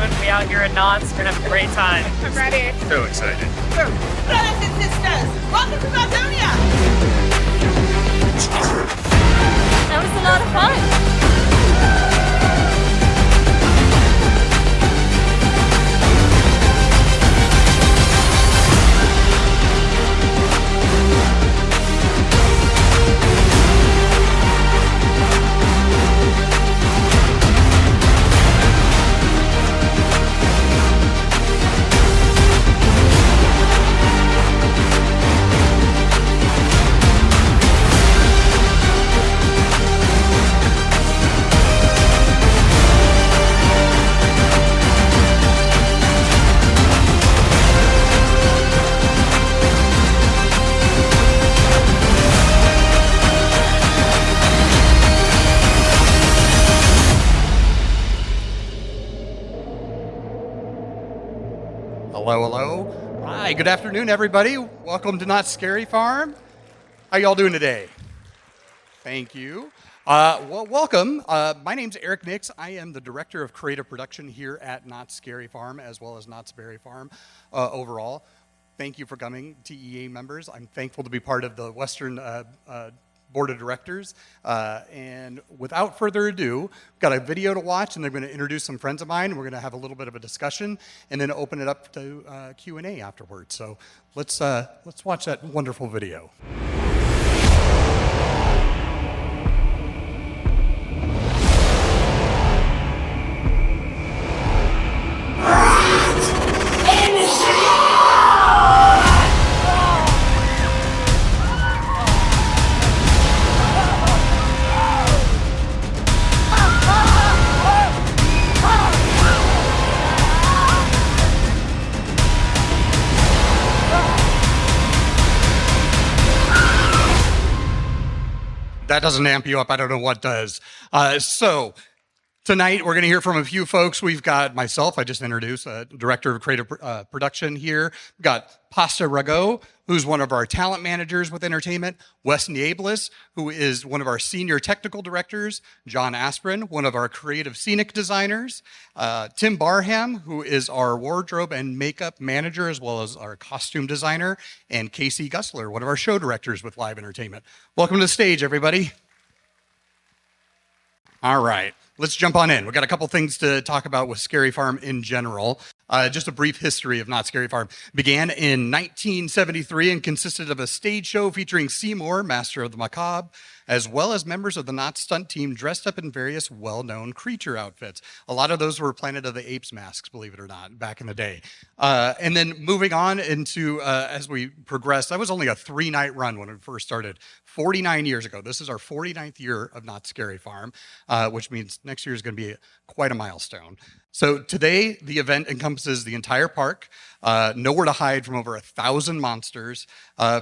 having me out here at Knott. We're going to have a great time. I'm ready. So excited. Brothers and sisters, welcome to Macedonia! That was a lot of fun. Hello. Hi, good afternoon, everybody. Welcome to Not Scary Farm. How y'all doing today? Thank you. Well, welcome. My name's Eric Nix. I am the Director of Creative Production here at Not Scary Farm, as well as Knott's Berry Farm overall. Thank you for coming, TEA members. I'm thankful to be part of the Western Board of Directors. And without further ado, we've got a video to watch, and they're going to introduce some friends of mine. We're going to have a little bit of a discussion, and then open it up to Q&A afterwards. So let's watch that wonderful video. That doesn't amp you up. I don't know what does. So tonight we're going to hear from a few folks. We've got myself, I just introduced, Director of Creative Production here. We've got Pasta Rago, who's one of our talent managers with entertainment. Wes Nieblis, who is one of our senior technical directors. John Aspirin, one of our creative scenic designers. Tim Barham, who is our wardrobe and makeup manager, as well as our costume designer. And Casey Gussler, one of our show directors with live entertainment. Welcome to the stage, everybody. All right, let's jump on in. We've got a couple things to talk about with Scary Farm in general. Just a brief history of Not Scary Farm. Began in 1973 and consisted of a stage show featuring Seymour, Master of the Macabre, as well as members of the Knott stunt team dressed up in various well-known creature outfits. A lot of those were Planet of the Apes masks, believe it or not, back in the day. And then moving on into, as we progressed, that was only a 3-night run when we first started, 49 years ago. This is our 49th year of Not Scary Farm, which means next year is going to be quite a milestone. So today, the event encompasses the entire park, nowhere to hide from over 1,000 monsters.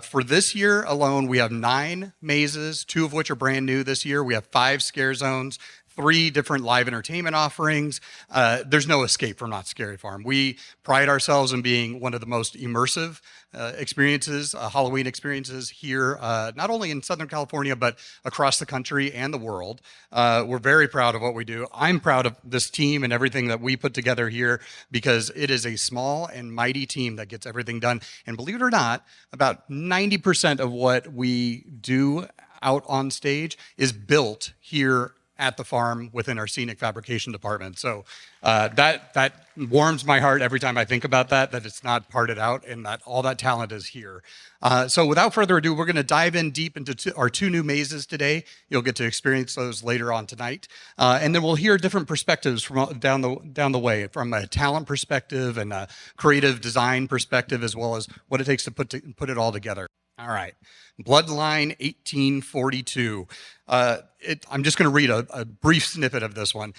For this year alone, we have 9 mazes, 2 of which are brand new this year. We have 5 scare zones, 3 different live entertainment offerings. There's no escape from Not Scary Farm. We pride ourselves in being one of the most immersive experiences, Halloween experiences here, not only in Southern California, but across the country and the world. We're very proud of what we do. I'm proud of this team and everything that we put together here because it is a small and mighty team that gets everything done. And believe it or not, about 90% of what we do out on stage is built here at the farm within our scenic fabrication department. So that warms my heart every time I think about that it's not parted out and that all that talent is here. So without further ado, we're gonna dive in deep into our 2 new mazes today. You'll get to experience those later on tonight. And then we'll hear different perspectives from down the way, from a talent perspective and a creative design perspective, as well as what it takes to put it all together. All right, Bloodline 1842. I'm just going to read a brief snippet of this one.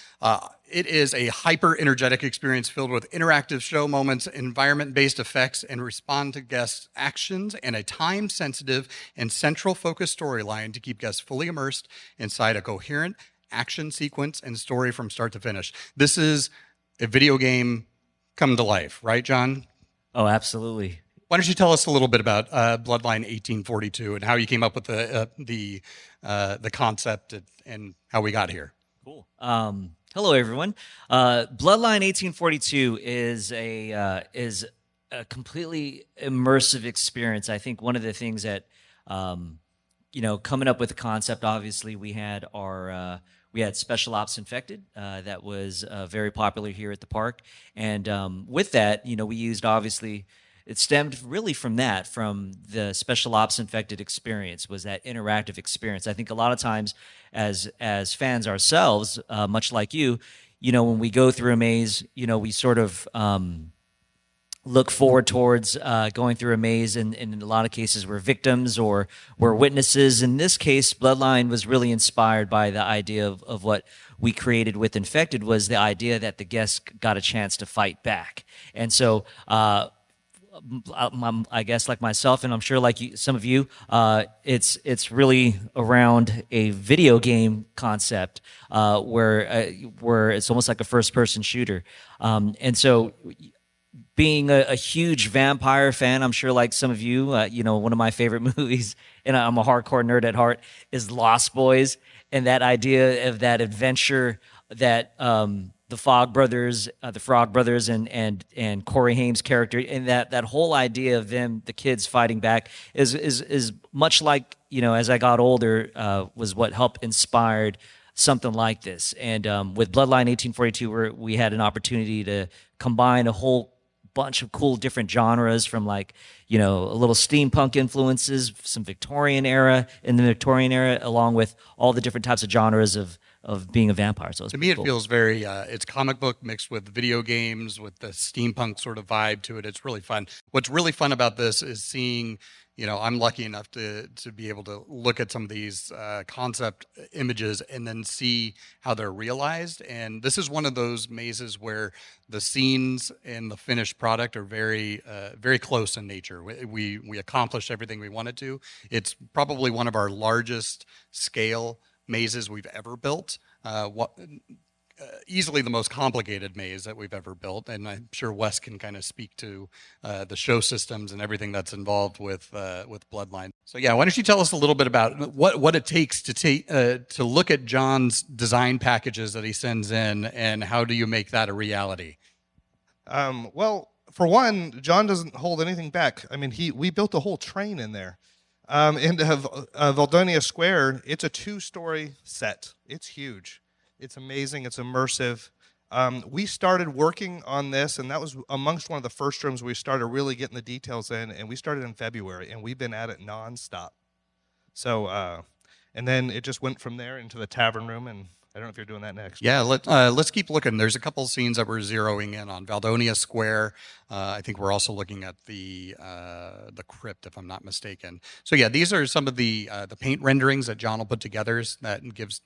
It is a hyper-energetic experience filled with interactive show moments, environment-based effects, and respond to guests' actions, and a time-sensitive and central-focused storyline to keep guests fully immersed inside a coherent action sequence and story from start to finish. This is a video game come to life, right, John? Oh, absolutely. Why don't you tell us a little bit about Bloodline 1842 and how you came up with the concept and how we got here? Cool. Hello, everyone. Bloodline 1842 is a completely immersive experience. I think one of the things that coming up with the concept, obviously we had Special Ops Infected that was very popular here at the park, and with that, we used obviously. It stemmed really from the Special Ops Infected experience, was that interactive experience. I think a lot of times as fans ourselves, much like you, when we go through a maze, we sort of look forward towards going through a maze, and in a lot of cases we're victims or we're witnesses. In this case, Bloodline was really inspired by the idea of what we created with Infected, was the idea that the guests got a chance to fight back. And so I guess like myself, and I'm sure like some of you, it's really around a video game concept where it's almost like a first-person shooter. And so being a huge vampire fan, I'm sure like some of you, one of my favorite movies, and I'm a hardcore nerd at heart, is Lost Boys, and that idea of that adventure that the Frog Brothers, and Corey Haim's character, and that whole idea of them, the kids fighting back, is much like, as I got older, was what helped inspired something like this. And with Bloodline 1842, we had an opportunity to combine a whole bunch of cool different genres, from like, a little steampunk influences, some Victorian era, along with all the different types of genres of being a vampire. So to me, it feels very, it's comic book mixed with video games with the steampunk sort of vibe to it. It's really fun. What's really fun about this is seeing, I'm lucky enough to be able to look at some of these concept images and then see how they're realized. And this is one of those mazes where the scenes and the finished product are very, very close in nature. We accomplished everything we wanted to. It's probably one of our largest scale mazes we've ever built. Easily the most complicated maze that we've ever built, and I'm sure Wes can kind of speak to the show systems and everything that's involved with Bloodline. So yeah, why don't you tell us a little bit about what it takes to look at John's design packages that he sends in, and how do you make that a reality? Well, for one, John doesn't hold anything back. I mean, we built a whole train in there. In Valdonia Square, it's a 2-story set. It's huge. It's amazing. It's immersive. We started working on this, and that was amongst one of the first rooms we started really getting the details in, and we started in February, and we've been at it nonstop. So, and then it just went from there into the tavern room, and I don't know if you're doing that next. Yeah, let's keep looking. There's a couple scenes that we're zeroing in on. Valdonia Square. I think we're also looking at the crypt, if I'm not mistaken. So yeah, these are some of the paint renderings that John will put together that gives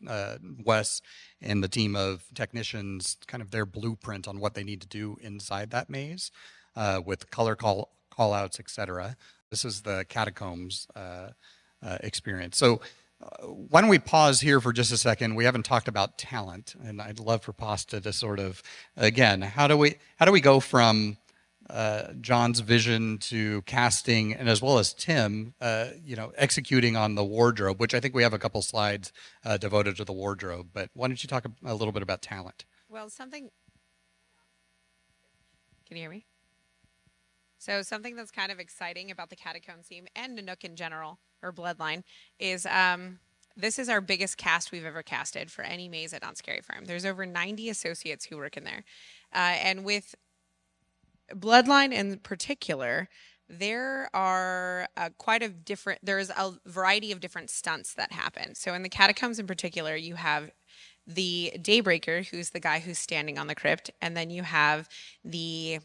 Wes and the team of technicians kind of their blueprint on what they need to do inside that maze with color call outs, etc. This is the catacombs experience. So. Why don't we pause here for just a second? We haven't talked about talent, and I'd love for Pasta to sort of, again, how do we go from John's vision to casting, and as well as Tim, executing on the wardrobe, which I think we have a couple slides devoted to the wardrobe. But why don't you talk a little bit about talent? Well, can you hear me? So something that's kind of exciting about the Catacombs team and Nanook in general, or Bloodline, is this is our biggest cast we've ever casted for any maze at Not Scary Farm. There's over 90 associates who work in there. And with Bloodline in particular, there are there's a variety of different stunts that happen. So in the Catacombs in particular, you have the Daybreaker, who's the guy who's standing on the crypt, and then you have the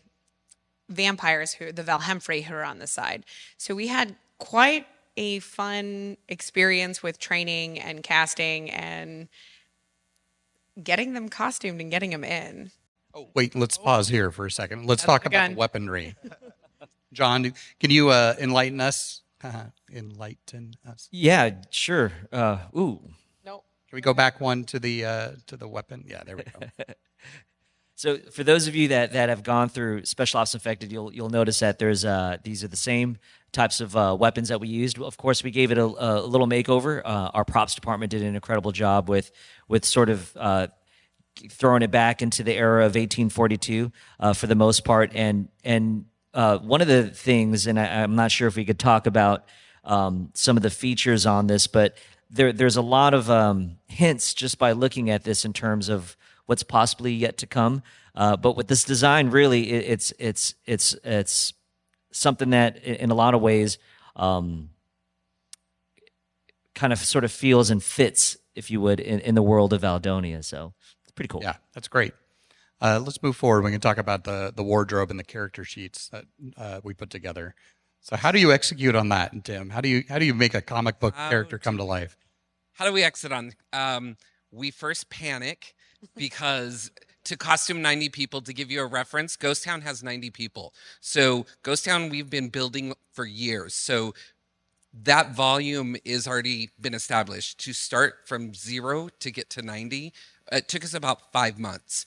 vampires, the Valhemfrey, who are on the side. So we had quite a fun experience with training and casting and getting them costumed and getting them in. Oh, wait, let's pause here for a second. Let's talk about the weaponry. John, can you enlighten us? Enlighten us. Yeah, sure. Nope. Can we go back one to the weapon? Yeah, there we go. So for those of you that have gone through Special Ops Infected, you'll notice that there's these are the same types of weapons that we used. Of course, we gave it a little makeover. Our props department did an incredible job with sort of throwing it back into the era of 1842 for the most part. And one of the things, and I'm not sure if we could talk about some of the features on this, but there's a lot of hints just by looking at this in terms of what's possibly yet to come. But with this design, really, it's something that, in a lot of ways, kind of sort of feels and fits, if you would, in the world of Valdonia. So it's pretty cool. Yeah, that's great. Let's move forward. We can talk about the wardrobe and the character sheets that we put together. So how do you execute on that, Tim? How do you make a comic book character come to life? How do we exit on? We first panic because to costume 90 people, to give you a reference, Ghost Town has 90 people. So Ghost Town we've been building for years. So that volume is already been established. To start from 0 to get to 90, it took us about 5 months.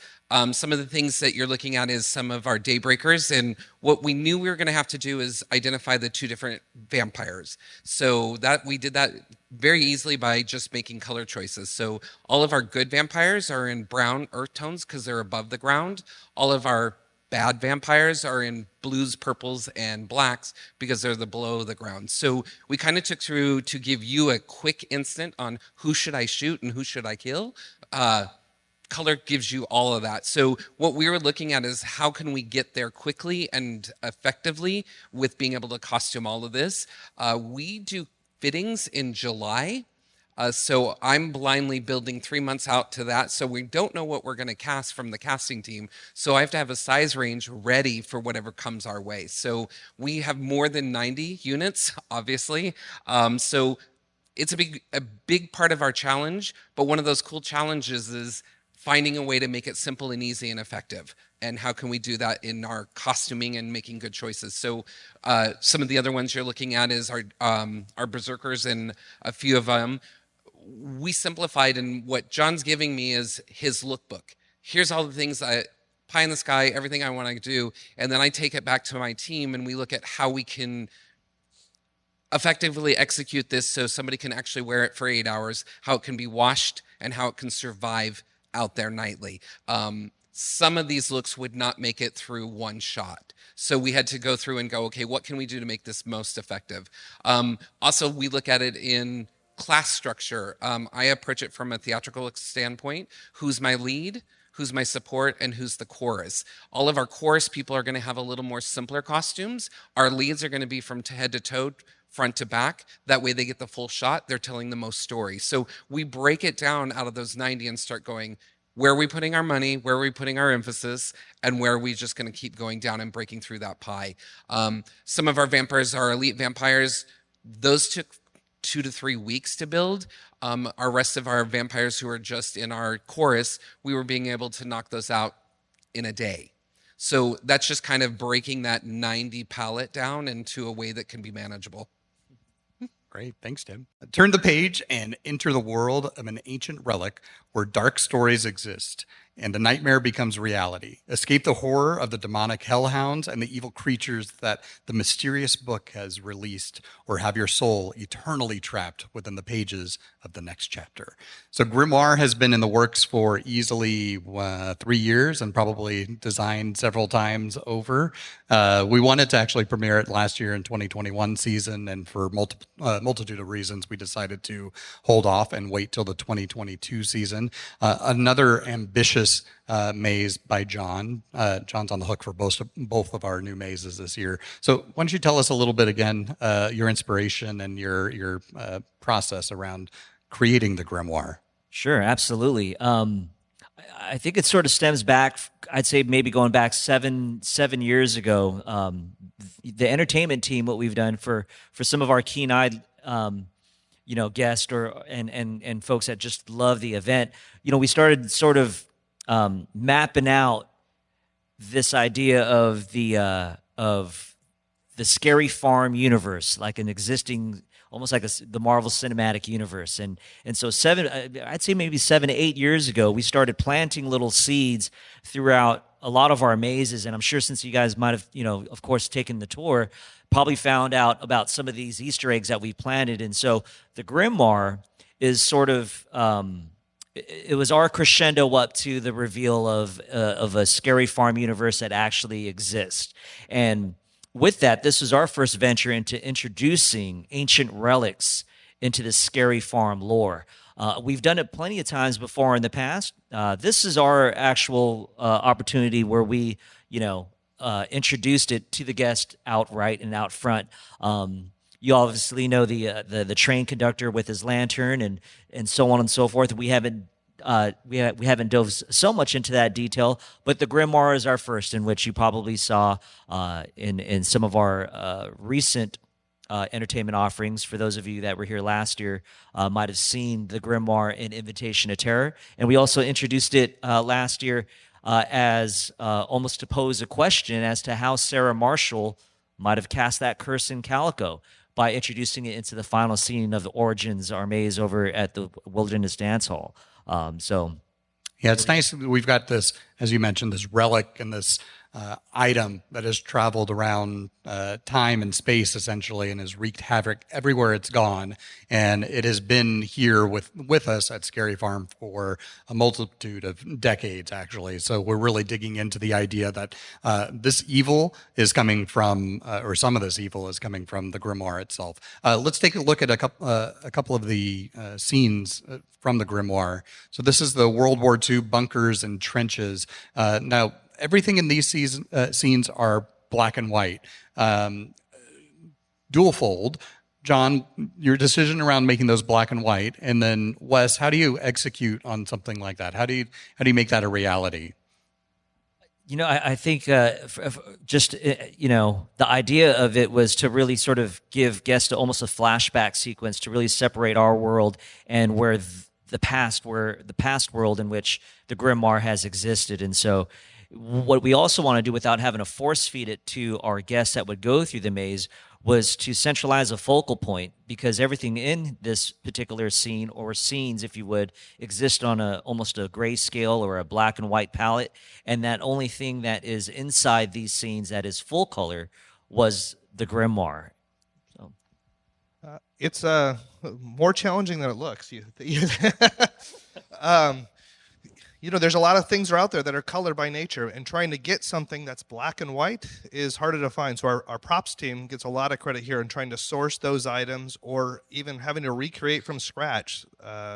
Some of the things that you're looking at is some of our Daybreakers, and what we knew we were going to have to do is identify the 2 different vampires. So that we did that very easily by just making color choices. So all of our good vampires are in brown earth tones because they're above the ground. All of our bad vampires are in blues, purples, and blacks because they're the below the ground. So we kind of took through to give you a quick instant on who should I shoot and who should I kill. Color gives you all of that. So what we were looking at is how can we get there quickly and effectively with being able to costume all of this. We do fittings in July. So I'm blindly building 3 months out to that. So we don't know what we're going to cast from the casting team. So I have to have a size range ready for whatever comes our way. So we have more than 90 units, obviously. So it's a big part of our challenge. But one of those cool challenges is finding a way to make it simple and easy and effective. And how can we do that in our costuming and making good choices? So some of the other ones you're looking at is our Berserkers, and a few of them. We simplified, and what John's giving me is his lookbook. Here's all the things pie in the sky, everything I want to do. And then I take it back to my team and we look at how we can effectively execute this so somebody can actually wear it for 8 hours, how it can be washed, and how it can survive out there nightly. Some of these looks would not make it through one shot. So we had to go through and go, okay, what can we do to make this most effective? Also, we look at it in class structure. I approach it from a theatrical standpoint. Who's my lead? Who's my support? And who's the chorus? All of our chorus people are going to have a little more simpler costumes. Our leads are going to be from head to toe, front to back. That way they get the full shot. They're telling the most story. So we break it down out of those 90 and start going, where are we putting our money? Where are we putting our emphasis? And where are we just going to keep going down and breaking through that pie? Some of our vampires are elite vampires. Those took 2 to 3 weeks to build. Our rest of our vampires who are just in our chorus, we were being able to knock those out in a day. So that's just kind of breaking that 90 palette down into a way that can be manageable. Great. Thanks, Tim. Turn the page and enter the world of an ancient relic where dark stories exist and the nightmare becomes reality. Escape the horror of the demonic hellhounds and the evil creatures that the mysterious book has released, or have your soul eternally trapped within the pages of the next chapter. So Grimoire has been in the works for easily 3 years and probably designed several times over. We wanted to actually premiere it last year in 2021 season, and for multitude of reasons, we decided to hold off and wait till the 2022 season. Another ambitious maze by John. John's on the hook for both of our new mazes this year. So why don't you tell us a little bit again, your inspiration and your process around creating the grimoire? Sure, absolutely. I think it sort of stems back, I'd say maybe going back seven years ago. The entertainment team, what we've done for some of our keen-eyed guests and folks that just love the event, we started sort of mapping out this idea of the Scary Farm universe, like an existing, almost like the Marvel Cinematic Universe, and so I'd say maybe 7 to 8 years ago, we started planting little seeds throughout a lot of our mazes, and I'm sure since you guys might have, of course, taken the tour, probably found out about some of these Easter eggs that we planted, and so the Grimoire is sort of it was our crescendo up to the reveal of a Scary Farm universe that actually exists. And with that, this was our first venture into introducing ancient relics into the Scary Farm lore. We've done it plenty of times before in the past. This is our actual opportunity where we, introduced it to the guest outright and out front. You obviously know the train conductor with his lantern and so on and so forth. We haven't dove so much into that detail, but the Grimoire is our first, in which you probably saw in some of our recent entertainment offerings. For those of you that were here last year, might have seen the Grimoire in Invitation to Terror, and we also introduced it last year as almost to pose a question as to how Sarah Marshall might have cast that curse in Calico by introducing it into the final scene of the Origins, our maze over at the Wilderness Dance Hall. Yeah, it's nice that we've got this, as you mentioned, this relic and this item that has traveled around time and space, essentially, and has wreaked havoc everywhere it's gone. And it has been here with us at Scary Farm for a multitude of decades, actually. So we're really digging into the idea that this evil is coming from, or some of this evil is coming from the Grimoire itself. Let's take a look at a couple of the scenes from the Grimoire. So this is the World War II bunkers and trenches. Now, everything in these scenes are black and white. Dual fold. John, your decision around making those black and white, and then Wes, how do you execute on something like that? How do you make that a reality? I think the idea of it was to really sort of give guests almost a flashback sequence to really separate our world and where the past world in which the Grimoire has existed. And so what we also want to do, without having to force feed it to our guests that would go through the maze, was to centralize a focal point, because everything in this particular scene, or scenes, if you would, exist on almost a grayscale or a black and white palette, and that only thing that is inside these scenes that is full color was the Grimoire. So. It's more challenging than it looks. There's a lot of things out there that are colored by nature, and trying to get something that's black and white is harder to find. So our props team gets a lot of credit here in trying to source those items, or even having to recreate from scratch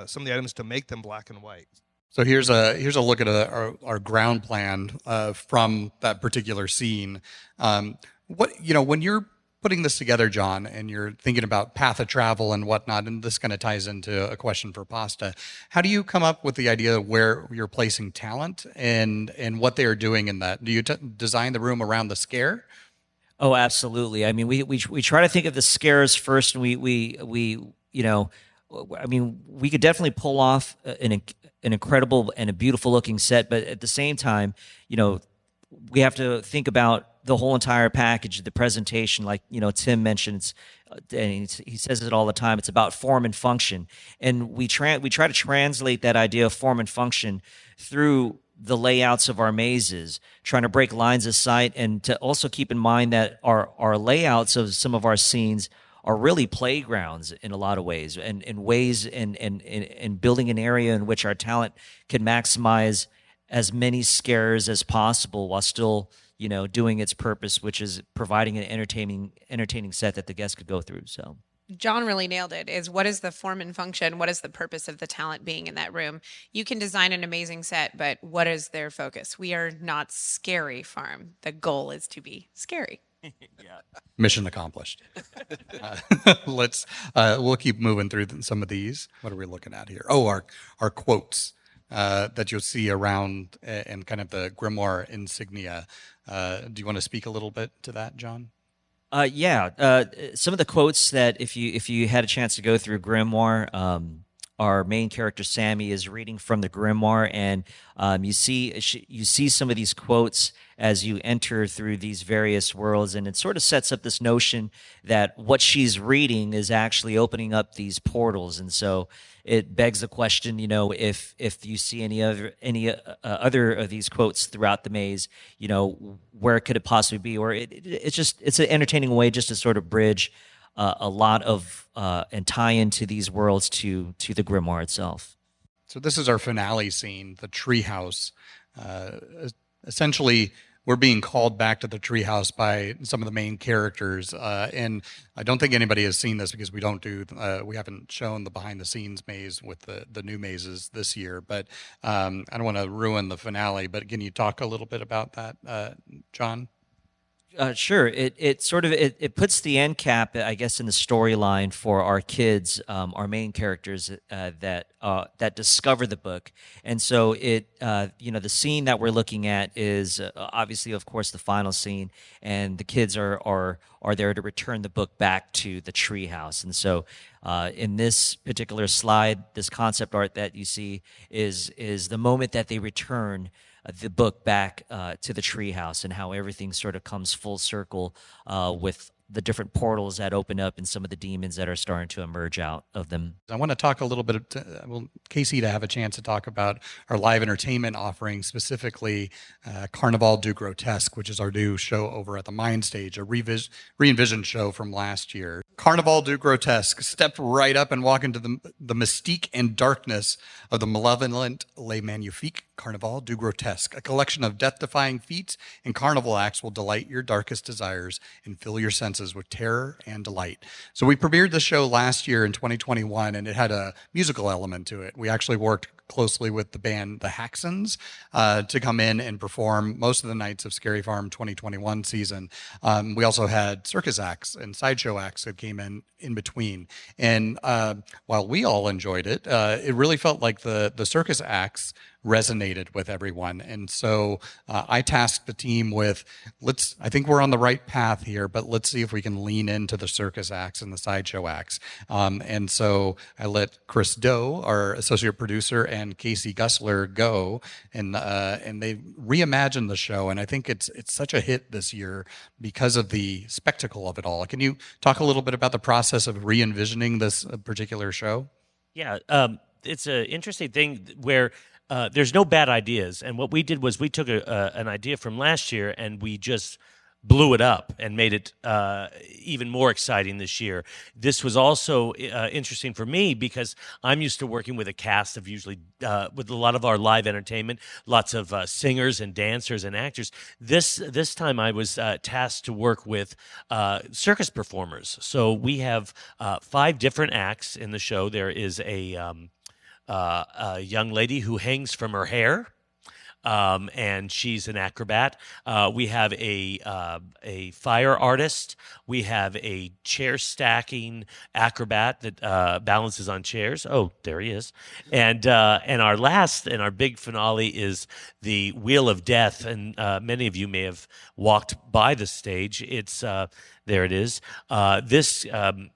some of the items to make them black and white. So here's a look at our ground plan from that particular scene. When you're putting this together, John, and you're thinking about path of travel and whatnot, and this kind of ties into a question for Pasta, how do you come up with the idea of where you're placing talent and what they are doing in that? Do you design the room around the scare? Oh, absolutely. I mean, we try to think of the scares first, and we could definitely pull off an incredible and a beautiful looking set, but at the same time, we have to think about the whole entire package, the presentation. Like Tim mentions, and he says it all the time. It's about form and function, and we try to translate that idea of form and function through the layouts of our mazes, trying to break lines of sight, and to also keep in mind that our layouts of some of our scenes are really playgrounds in a lot of ways, and in ways in building an area in which our talent can maximize as many scares as possible while still doing its purpose, which is providing an entertaining set that the guests could go through. So John really nailed it. Is what is the form and function? What is the purpose of the talent being in that room? You can design an amazing set, but what is their focus? We are not Scary Farm. The goal is to be scary. Yeah. Mission accomplished. We'll keep moving through some of these. What are we looking at here? Oh, our quotes that you'll see around and kind of the Grimoire insignia. Do you want to speak a little bit to that, John? Some of the quotes that if you had a chance to go through Grimoire, our main character Sammy is reading from the Grimoire, and you see some of these quotes as you enter through these various worlds, and it sort of sets up this notion that what she's reading is actually opening up these portals. And so it begs the question, if you see any other of these quotes throughout the maze, where could it possibly be? Or it's an entertaining way just to sort of bridge a lot of and tie into these worlds to the Grimoire itself. So this is our finale scene, the treehouse. Essentially, we're being called back to the treehouse by some of the main characters, and I don't think anybody has seen this because we haven't shown the behind-the-scenes maze with the new mazes this year. But I don't want to ruin the finale. But can you talk a little bit about that, John? Sure. It puts the end cap, I guess, in the storyline for our kids, our main characters that discover the book, and so the scene that we're looking at is obviously, of course, the final scene, and the kids are there to return the book back to the treehouse, and so in this particular slide, this concept art that you see is the moment that they return the book back to the treehouse, and how everything sort of comes full circle with the different portals that open up and some of the demons that are starting to emerge out of them. I want to talk a little bit, Casey, to have a chance to talk about our live entertainment offering, specifically Carnival du Grotesque, which is our new show over at the Mind Stage, a re-envisioned show from last year. Carnival du Grotesque, step right up and walk into the mystique and darkness of the malevolent Les Magnifiques Carnival du Grotesque. A collection of death-defying feats and carnival acts will delight your darkest desires and fill your senses with terror and delight. So we premiered the show last year in 2021, and it had a musical element to it. We actually worked closely with the band The Haxons to come in and perform most of the nights of Scary Farm 2021 season. We also had circus acts and sideshow acts that came in between. And while we all enjoyed it, it really felt like the circus acts resonated with everyone. And so I tasked the team with, I think we're on the right path here, but let's see if we can lean into the circus acts and the sideshow acts. And so I let Chris Doe, our associate producer, and Casey Gussler go, and they reimagined the show. And I think it's such a hit this year because of the spectacle of it all. Can you talk a little bit about the process of re-envisioning this particular show? Yeah, it's an interesting thing where there's no bad ideas. And what we did was we took an idea from last year and we just blew it up and made it even more exciting this year. This was also interesting for me because I'm used to working with a cast of usually with a lot of our live entertainment, lots of singers and dancers and actors. This time I was tasked to work with circus performers. So we have 5 different acts in the show. There is a young lady who hangs from her hair, and she's an acrobat. We have a fire artist. We have a chair stacking acrobat that balances on chairs. Oh, there he is. And our last and our big finale is the Wheel of Death. And many of you may have walked by the stage. It's there it is. This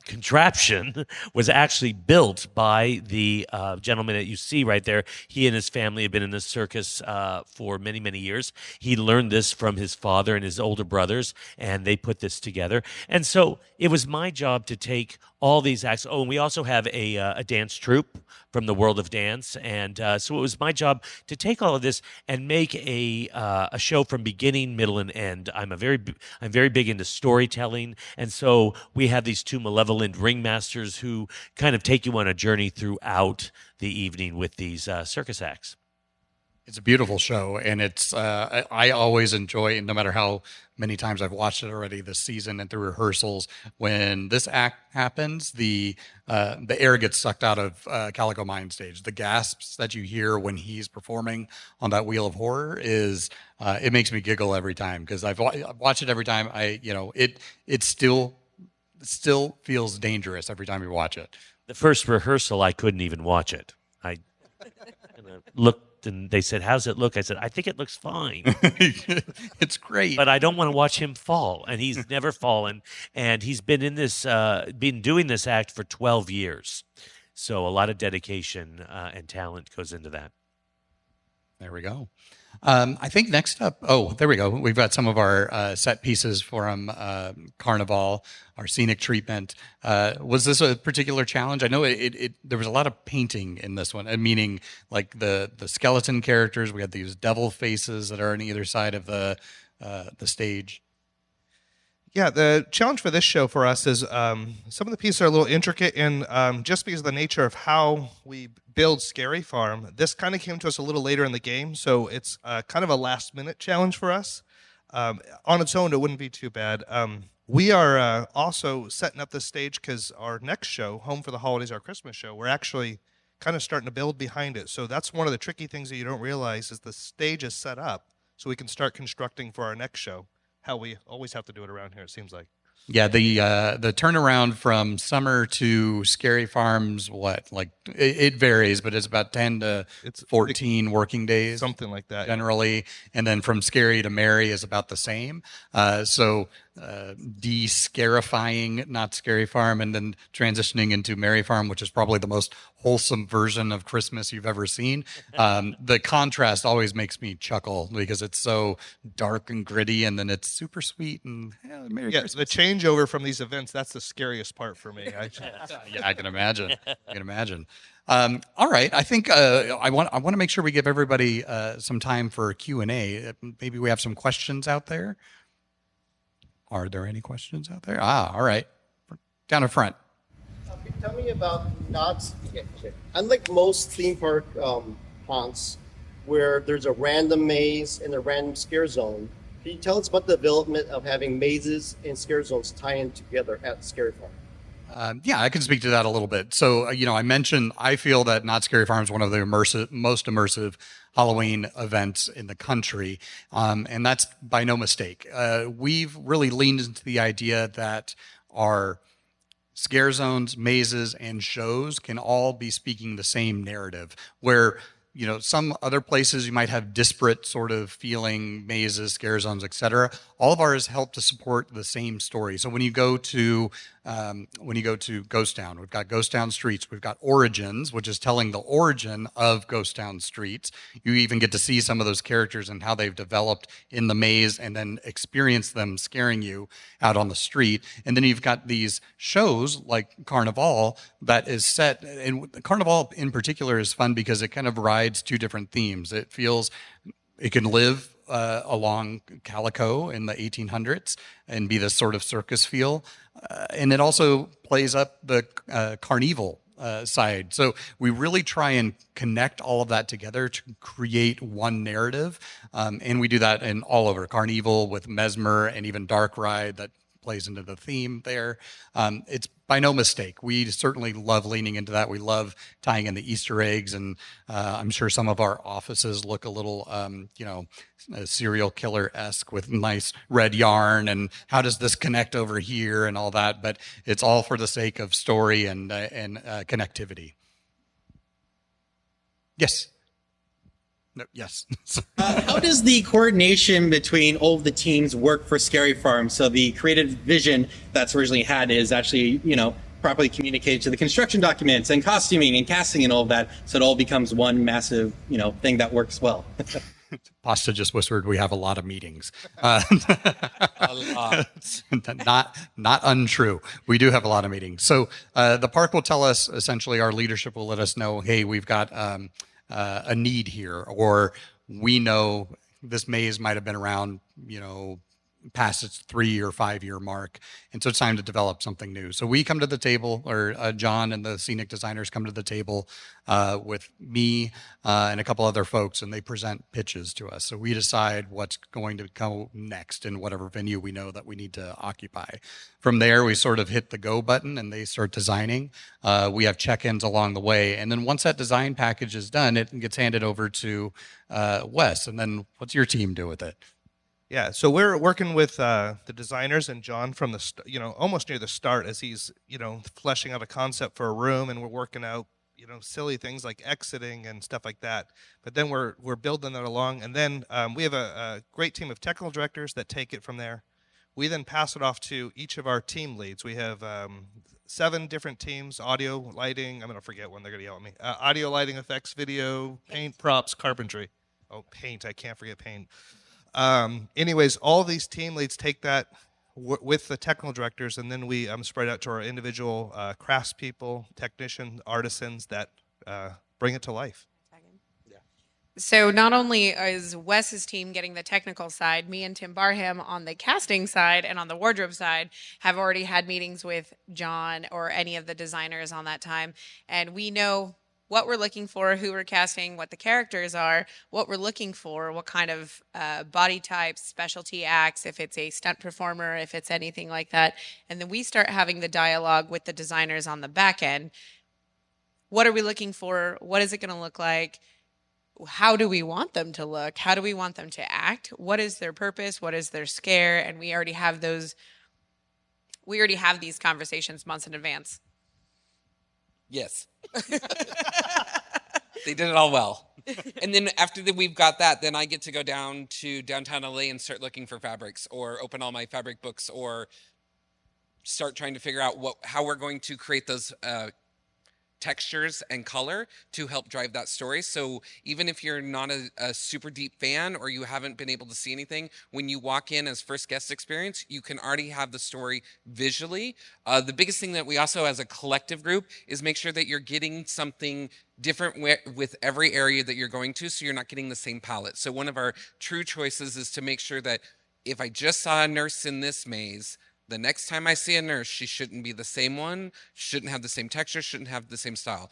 contraption was actually built by the gentleman that you see right there. He and his family have been in the circus for many, many years. He learned this from his father and his older brothers, and they put this together. And so it was my job to take all these acts. Oh, and we also have a dance troupe from the world of dance. And so it was my job to take all of this and make a show from beginning, middle, and end. I'm very big into storytelling. And so we have these 2 malevolent ringmasters who kind of take you on a journey throughout the evening with these circus acts. It's a beautiful show, and it's I always enjoy, no matter how many times I've watched it already this season and through rehearsals, when this act happens, the air gets sucked out of Calico Mind Stage. The gasps that you hear when he's performing on that Wheel of Horror is it makes me giggle every time, because I've watched it every time. It still feels dangerous every time you watch it. The first rehearsal, I couldn't even watch it. I looked. And they said, "How's it look?" I said, "I think it looks fine." It's great, but I don't want to watch him fall. And he's never fallen. And he's been in this, been doing this act for 12 years. So a lot of dedication and talent goes into that. There we go. I think next up, there we go. We've got some of our set pieces from Carnival, our scenic treatment. Was this a particular challenge? I know there was a lot of painting in this one, meaning like the skeleton characters. We had these devil faces that are on either side of the stage. Yeah, the challenge for this show for us is some of the pieces are a little intricate, and just because of the nature of how we build Scary Farm, this kind of came to us a little later in the game, so it's kind of a last-minute challenge for us. On its own, it wouldn't be too bad. We are also setting up the stage because our next show, Home for the Holidays, our Christmas show, we're actually kind of starting to build behind it. So that's one of the tricky things that you don't realize is the stage is set up so we can start constructing for our next show. How we always have to do it around here, it seems like. Yeah, the turnaround from summer to Scary Farms, it varies, but it's about 10 to 14 working days, something like that generally. And then from Scary to Merry is about the same. So de-scarifying Not Scary Farm and then transitioning into Merry Farm, which is probably the most wholesome version of Christmas you've ever seen. The contrast always makes me chuckle because it's so dark and gritty, and then it's super sweet and Merry Christmas. The changeover from these events, that's the scariest part for me. Yeah, I can imagine. All right, I think I want to make sure we give everybody some time for Q&A. Maybe we have some questions out there. Are there any questions out there? All right. Down in front. Tell me about Knott's. Unlike most theme park haunts, where there's a random maze and a random scare zone, can you tell us about the development of having mazes and scare zones tie in together at Scary Farm? Yeah, I can speak to that a little bit. So, I feel that Not Scary Farm is one of the most immersive Halloween events in the country, and that's by no mistake. We've really leaned into the idea that our scare zones, mazes, and shows can all be speaking the same narrative, where some other places you might have disparate sort of feeling mazes, scare zones, etc. All of ours help to support the same story. So when you go to Ghost Town, we've got Ghost Town Streets, we've got Origins, which is telling the origin of Ghost Town Streets. You even get to see some of those characters and how they've developed in the maze and then experience them scaring you out on the street. And then you've got these shows like Carnival that is set, and Carnival in particular is fun because it kind of rides two different themes. It can live along Calico in the 1800s and be this sort of circus feel. And it also plays up the carnival side. So we really try and connect all of that together to create one narrative. And we do that in all over. Carnival with Mesmer and even Dark Ride that plays into the theme there. It's by no mistake. We certainly love leaning into that. We love tying in the Easter eggs, and I'm sure some of our offices look a little, serial killer-esque with nice red yarn, and how does this connect over here and all that, but it's all for the sake of story and connectivity. Yes. No, yes. How does the coordination between all of the teams work for Scary Farm? So the creative vision that's originally had is actually, properly communicated to the construction documents and costuming and casting and all of that. So it all becomes one massive, thing that works well. Pasta just whispered, we have a lot of meetings. A lot. Not untrue. We do have a lot of meetings. So the park will tell us, essentially, our leadership will let us know, hey, we've got a need here, or we know this maze might have been around, past its 3 or 5 year mark, and so it's time to develop something new. So we come to the table, or John and the scenic designers come to the table with me and a couple other folks, and they present pitches to us. So we decide what's going to go next in whatever venue we know that we need to occupy. From there, we sort of hit the go button and they start designing. We have check-ins along the way, and then once that design package is done, it gets handed over to Wes. And then what's your team do with it? Yeah, so we're working with the designers and John from almost near the start as he's, fleshing out a concept for a room, and we're working out, silly things like exiting and stuff like that. But then we're building that along, and then we have a great team of technical directors that take it from there. We then pass it off to each of our team leads. We have 7 different teams: audio, lighting. I'm going to forget one. They're going to yell at me. Audio, lighting, effects, video, paint, props, carpentry. Oh, paint. I can't forget paint. Anyways, all these team leads take that with the technical directors, and then we spread out to our individual craftspeople, technicians, artisans that bring it to life. So not only is Wes's team getting the technical side, me and Tim Barham on the casting side and on the wardrobe side have already had meetings with John or any of the designers on that time. And we know what we're looking for, who we're casting, what the characters are, what we're looking for, what kind of body types, specialty acts, if it's a stunt performer, if it's anything like that. And then we start having the dialogue with the designers on the back end. What are we looking for? What is it going to look like? How do we want them to look? How do we want them to act? What is their purpose? What is their scare? And we already have these conversations months in advance. Yes. They did it all well. And then after we've got that, then I get to go down to downtown LA and start looking for fabrics, or open all my fabric books, or start trying to figure out how we're going to create those textures and color to help drive that story. So even if you're not a super deep fan, or you haven't been able to see anything, when you walk in as first guest experience, you can already have the story visually. The biggest thing that we also as a collective group is make sure that you're getting something different with every area that you're going to, so you're not getting the same palette. So one of our true choices is to make sure that if I just saw a nurse in this maze, the next time I see a nurse, she shouldn't be the same one, shouldn't have the same texture, shouldn't have the same style.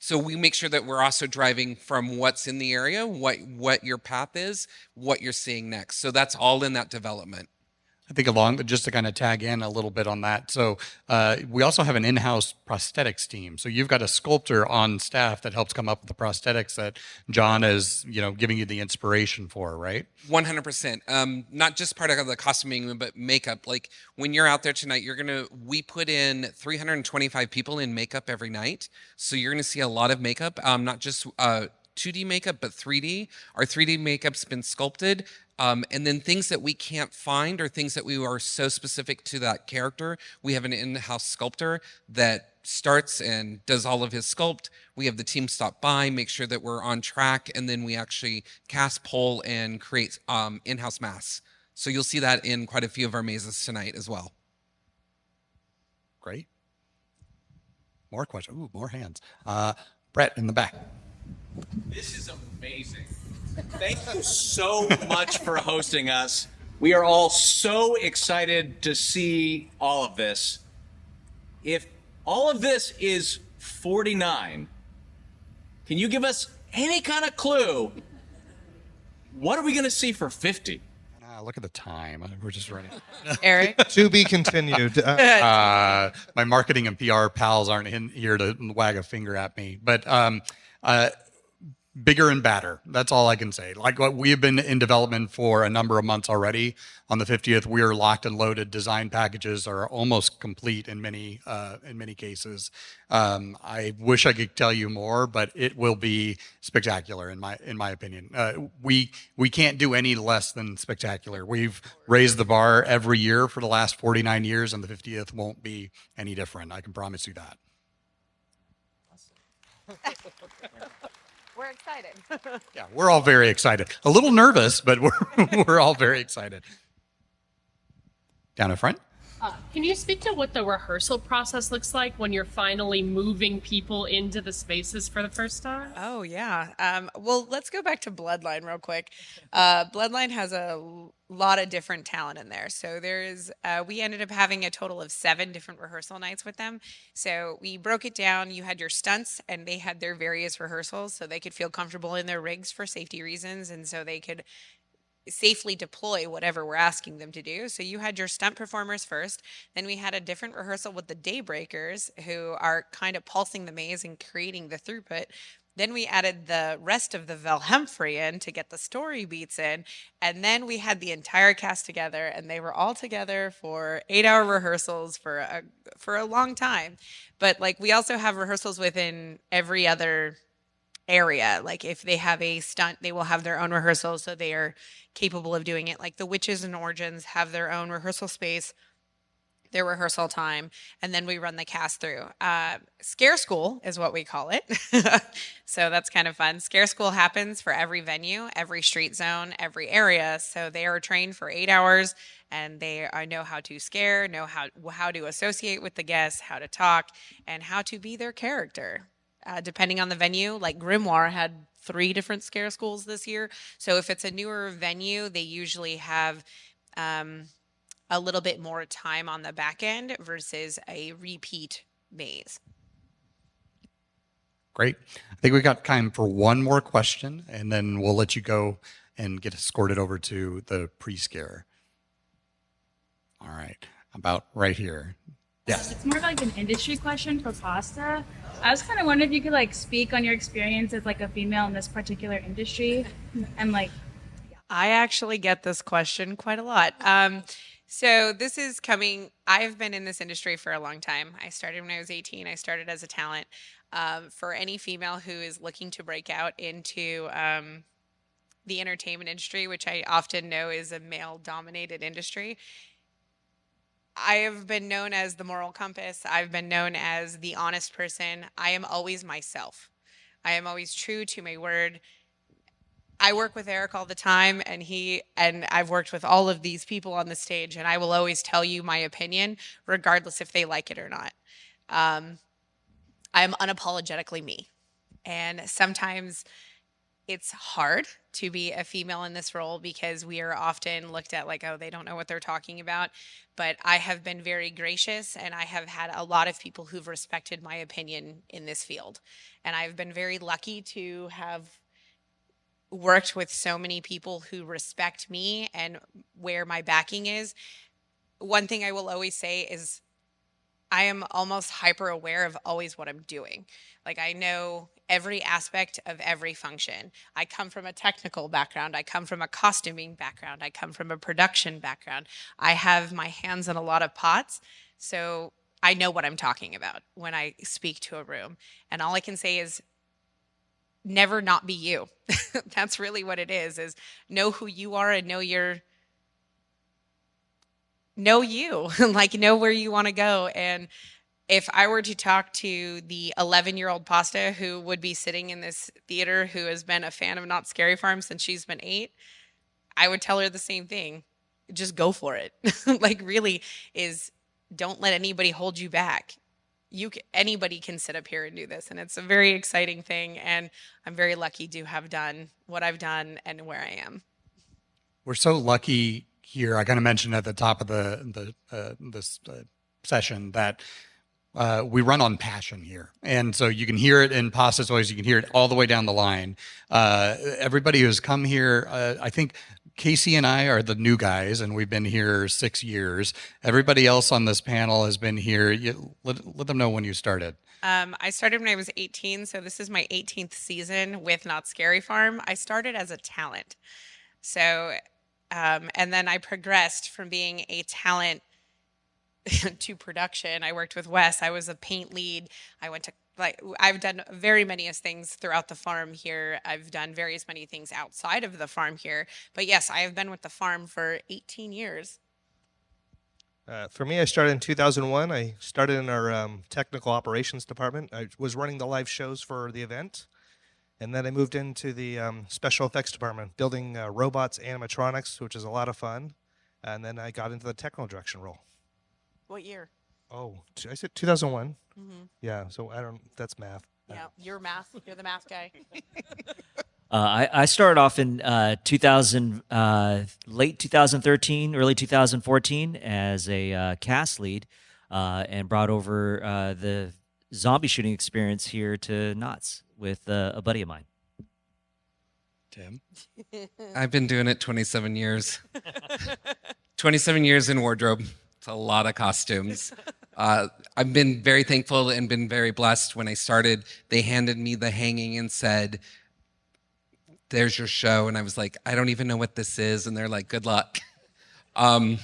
So we make sure that we're also driving from what's in the area, what your path is, what you're seeing next. So that's all in that development. I think just to kind of tag in a little bit on that. So we also have an in-house prosthetics team. So you've got a sculptor on staff that helps come up with the prosthetics that John is, giving you the inspiration for, right? 100%. Not just part of the costuming, but makeup. Like when you're out there tonight, we put in 325 people in makeup every night. So you're going to see a lot of makeup, not just 2D makeup, but 3D. Our 3D makeup's been sculpted. And then things that we can't find, or things that we are so specific to that character, we have an in-house sculptor that starts and does all of his sculpt. We have the team stop by, make sure that we're on track, and then we actually cast, pull, and create in-house masks. So you'll see that in quite a few of our mazes tonight as well. Great. More questions. Ooh, more hands. Brett in the back. This is amazing. Thank you so much for hosting us. We are all so excited to see all of this. If all of this is 49, can you give us any kind of clue? What are we going to see for 50? Look at the time. We're just running. Eric? To be continued. My marketing and PR pals aren't in here to wag a finger at me. But bigger and badder. That's all I can say. Like what we have been in development for a number of months already. On the 50th, we are locked and loaded. Design packages are almost complete in many cases. I wish I could tell you more, but it will be spectacular in my opinion. We can't do any less than spectacular. We've raised the bar every year for the last 49 years, and the 50th won't be any different. I can promise you that. We're excited. Yeah, we're all very excited. A little nervous, but we're all very excited. Down in front. Can you speak to what the rehearsal process looks like when you're finally moving people into the spaces for the first time? Oh, yeah. Well, let's go back to Bloodline real quick. Bloodline has a lot of different talent in there. So we ended up having a total of 7 different rehearsal nights with them. So we broke it down. You had your stunts, and they had their various rehearsals so they could feel comfortable in their rigs for safety reasons, and so they could safely deploy whatever we're asking them to do. So you had your stunt performers first. Then we had a different rehearsal with the Daybreakers, who are kind of pulsing the maze and creating the throughput. Then we added the rest of the Valhemfrey in to get the story beats in. And then we had the entire cast together, and they were all together for 8-hour rehearsals for a long time. But like, we also have rehearsals within every other area. Like if they have a stunt, they will have their own rehearsal, so they are capable of doing it. Like the Witches and Origins have their own rehearsal space, their rehearsal time, and then we run the cast through. Scare School is what we call it. So that's kind of fun. Scare School happens for every venue, every street zone, every area. So they are trained for 8 hours, and they know how to scare, know how to associate with the guests, how to talk, and how to be their character. depending on the venue. Like Grimoire had 3 different scare schools this year. So if it's a newer venue, they usually have a little bit more time on the back end versus a repeat maze. Great. I think we got time for one more question, and then we'll let you go and get escorted over to the pre-scare. All right. About right here. Yes. It's more of like an industry question for pasta. I was kind of wondering if you could like speak on your experience as like a female in this particular industry, and like. I actually get this question quite a lot. So this is coming. I've been in this industry for a long time. I started when I was 18. I started as a talent. For any female who is looking to break out into the entertainment industry, which I often know is a male-dominated industry, I have been known as the moral compass. I've been known as the honest person. I am always myself. I am always true to my word. I work with Eric all the time, and I've worked with all of these people on the stage, and I will always tell you my opinion, regardless if they like it or not. I'm unapologetically me. And sometimes it's hard to be a female in this role because we are often looked at like, oh, they don't know what they're talking about. But I have been very gracious, and I have had a lot of people who've respected my opinion in this field. And I've been very lucky to have worked with so many people who respect me and where my backing is. One thing I will always say is I am almost hyper aware of always what I'm doing. Like I know every aspect of every function. I come from a technical background. I come from a costuming background. I come from a production background. I have my hands in a lot of pots. So I know what I'm talking about when I speak to a room. And all I can say is never not be you. That's really what it is know who you are and know you, like know where you want to go. And if I were to talk to the 11-year-old Pasta who would be sitting in this theater who has been a fan of Not Scary Farm since she's been 8, I would tell her the same thing. Just go for it. Like really is don't let anybody hold you back. Anybody can sit up here and do this, and it's a very exciting thing, and I'm very lucky to have done what I've done and where I am. We're so lucky here. I kind of mentioned at the top of this session that we run on passion here, and so you can hear it in Pasta's voice. You can hear it all the way down the line. Everybody who's come here, I think Casey and I are the new guys, and we've been here 6 years. Everybody else on this panel has been here. Let them know when you started. I started when I was 18, so this is my 18th season with Not Scary Farm. I started as a talent. So, and then I progressed from being a talent to production. I worked with Wes. I was a paint lead. I've done very many things throughout the farm here. I've done many things outside of the farm here. But yes, I have been with the farm for 18 years. For me, I started in 2001. I started in our technical operations department. I was running the live shows for the event. And then I moved into the special effects department, building robots, animatronics, which is a lot of fun. And then I got into the technical direction role. What year? Oh, I said 2001. Mm-hmm. Yeah, so that's math. Yeah, you're the math guy. I started off in 2000, late 2013, early 2014 as a cast lead, and brought over the zombie shooting experience here to Knott's with a buddy of mine. Tim? I've been doing it 27 years. 27 years in wardrobe. It's a lot of costumes. I've been very thankful and been very blessed. When I started, they handed me the hanging and said, "There's your show." And I was like, I don't even know what this is. And they're like, good luck. And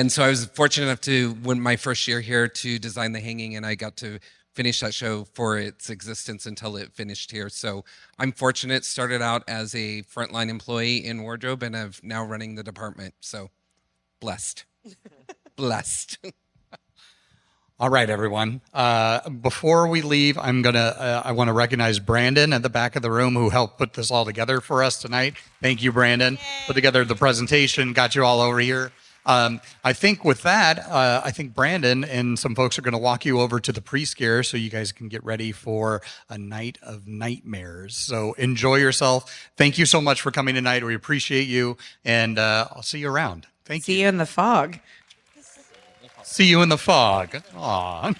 so I was fortunate enough to, when my first year here, to design the hanging, and I got to finish that show for its existence until it finished here. So I'm fortunate, started out as a frontline employee in wardrobe, and I'm now running the department. So blessed. Blessed. All right, everyone. Before we leave, I want to recognize Brandon at the back of the room who helped put this all together for us tonight. Thank you, Brandon. Yay. Put together the presentation, got you all over here. I think with that, I think Brandon and some folks are going to walk you over to the pre-scare so you guys can get ready for a night of nightmares. So enjoy yourself. Thank you so much for coming tonight. We appreciate you, and I'll see you around. Thank you. See you in the fog. See you in the fog. Aw.